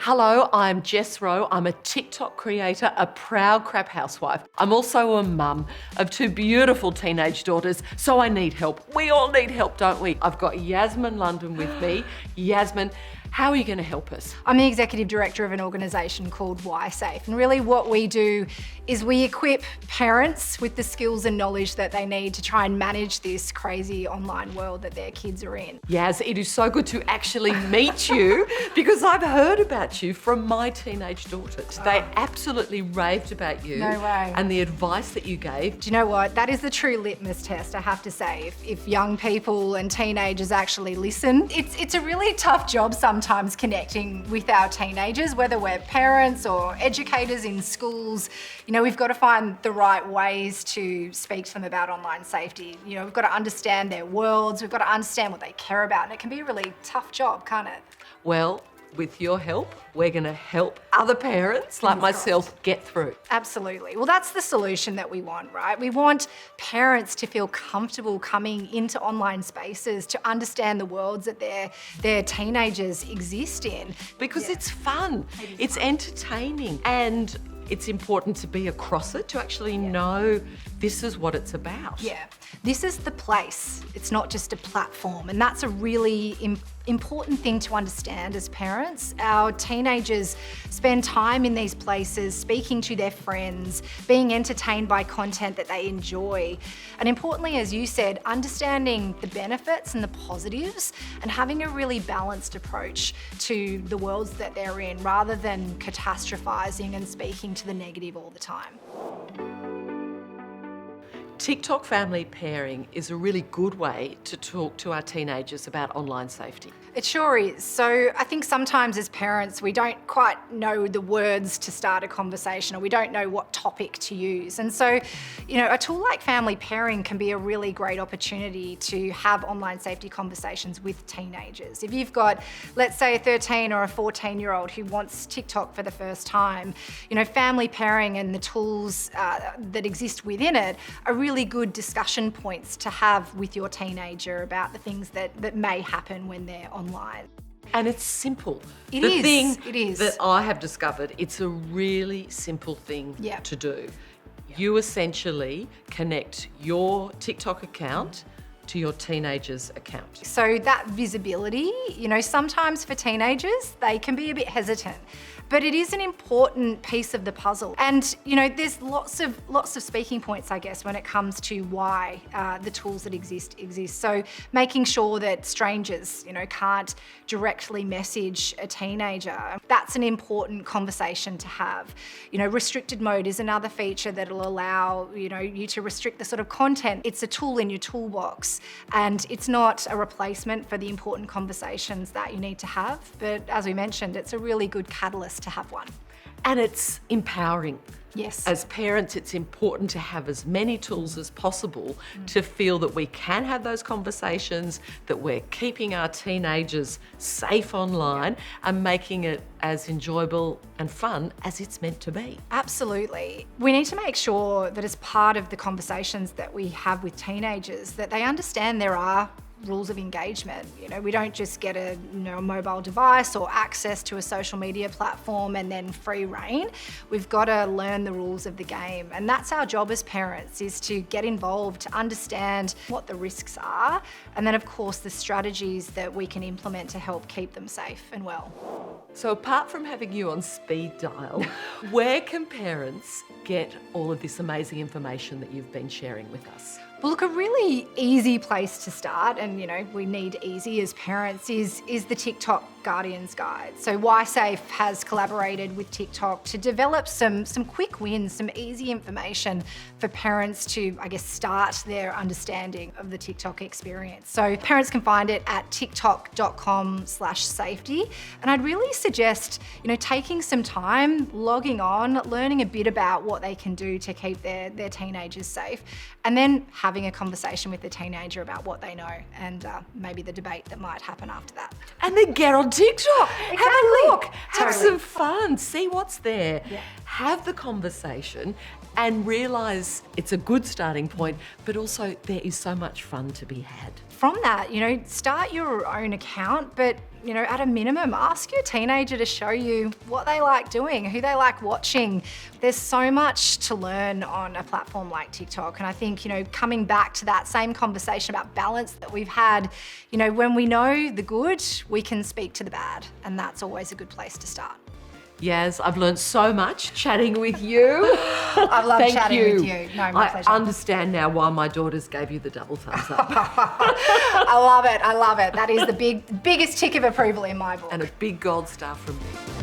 Hello, I'm Jess Rowe. I'm a TikTok creator, a proud crap housewife. I'm also a mum of two beautiful teenage daughters, so I need help. We all need help, don't we? I've got Yasmin London with me. Yasmin, how are you going to help us? I'm the executive director of an organisation called YSafe, and really what we do is we equip parents with the skills and knowledge that they need to try and manage this crazy online world that their kids are in. Yas, it is so good to actually meet you because I've heard about you from my teenage daughters. They absolutely raved about you. No way. And the advice that you gave. Do you know what? That is the true litmus test, I have to say. If young people and teenagers actually listen, it's a really tough job sometimes connecting with our teenagers, whether we're parents or educators in schools. You know, we've got to find the right ways to speak to them about online safety. You know, we've got to understand their worlds, we've got to understand what they care about, and it can be a really tough job, can't it? Well, with your help, we're going to help other parents like myself get through. Absolutely. Well, that's the solution that we want, right? We want parents to feel comfortable coming into online spaces, to understand the worlds that their teenagers exist in. Because it's fun, it's entertaining, and it's important to be across it, to actually know this is what it's about. Yeah, this is the place. It's not just a platform, and that's a really important thing to understand as parents. Our teenagers spend time in these places, speaking to their friends, being entertained by content that they enjoy. And importantly, as you said, understanding the benefits and the positives and having a really balanced approach to the worlds that they're in rather than catastrophizing and speaking to the negative all the time. TikTok family pairing is a really good way to talk to our teenagers about online safety. It sure is. So I think sometimes as parents, we don't quite know the words to start a conversation, or we don't know what topic to use. And so, you know, a tool like family pairing can be a really great opportunity to have online safety conversations with teenagers. If you've got, let's say, a 13 or a 14-year-old who wants TikTok for the first time, you know, family pairing and the tools that exist within it are really good discussion points to have with your teenager about the things that may happen when they're online. And it's simple. It is. That I have discovered, it's a really simple thing to do. You essentially connect your TikTok account to your teenager's account. So that visibility, you know, sometimes for teenagers, they can be a bit hesitant, but it is an important piece of the puzzle. And, you know, there's lots of speaking points, I guess, when it comes to why the tools that exist. So making sure that strangers, you know, can't directly message a teenager. That's an important conversation to have. You know, restricted mode is another feature that'll allow, you know, you to restrict the sort of content. It's a tool in your toolbox, and it's not a replacement for the important conversations that you need to have. But as we mentioned, it's a really good catalyst to have one. And it's empowering. Yes. As parents, it's important to have as many tools as possible to feel that we can have those conversations, that we're keeping our teenagers safe online and making it as enjoyable and fun as it's meant to be. Absolutely. We need to make sure that as part of the conversations that we have with teenagers, that they understand there are rules of engagement. You know, we don't just get a mobile device or access to a social media platform and then free reign. We've got to learn the rules of the game, and that's our job as parents, is to get involved, to understand what the risks are, and then of course the strategies that we can implement to help keep them safe and well. So apart from having you on speed dial, where can parents get all of this amazing information that you've been sharing with us? Well, look, a really easy place to start, and you know, we need easy as parents, is the TikTok Guardian's Guide. So YSafe has collaborated with TikTok to develop some quick wins, some easy information for parents to, I guess, start their understanding of the TikTok experience. So parents can find it at tiktok.com/safety. And I'd really suggest, you know, taking some time, logging on, learning a bit about what they can do to keep their teenagers safe, and then having a conversation with the teenager about what they know and maybe the debate that might happen after that. And then get on TikTok. Exactly. Have a look. Have Totally. some fun. See what's there. Yeah. Have the conversation and realise it's a good starting point, but also there is so much fun to be had. From that, you know, start your own account, but you know, at a minimum, ask your teenager to show you what they like doing, who they like watching. There's so much to learn on a platform like TikTok. And I think, you know, coming back to that same conversation about balance that we've had, you know, when we know the good, we can speak to the bad. And that's always a good place to start. Yaz, I've learned so much chatting with you. I love chatting with you. No, my pleasure. I understand now why my daughters gave you the double thumbs up. I love it. I love it. That is the biggest tick of approval in my book. And a big gold star from me.